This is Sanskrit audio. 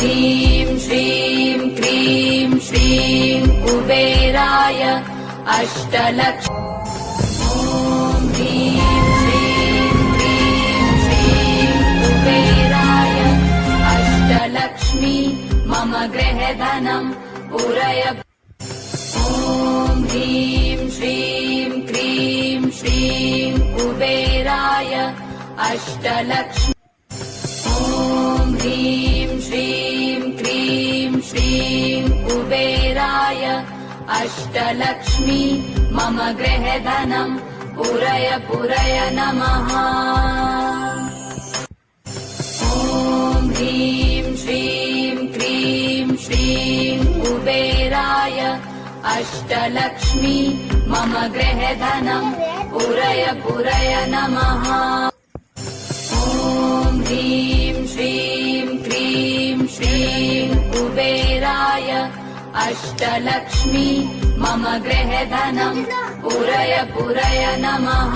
ह्रीं श्रीं क्रीं श्रीं कुबेराय अष्टलक्ष्मी। ॐ ह्रीं श्रीं क्रीं श्रीं कुबेराय अष्टलक्ष्मी मम गृहधनं पूरय। ॐ ह्रीं श्रीं क्रीं श्रीं कुबेराय अष्टलक्ष्मी। ॐ ह्रीं श्रीं क्रीं श्रीं कुबेराय अष्टलक्ष्मी मम गृहधनं पूरय पूरय नमः। ॐ ह्रीं श्रीं क्रीं श्रीं कुबेराय अष्टलक्ष्मी मम गृहधनं पूरय पूरय नमः। ॐ ह्रीं श्रीं क्रीं श्रीं कुबेराय अष्टलक्ष्मी मम गृहधनं पूरय पूरय नमः।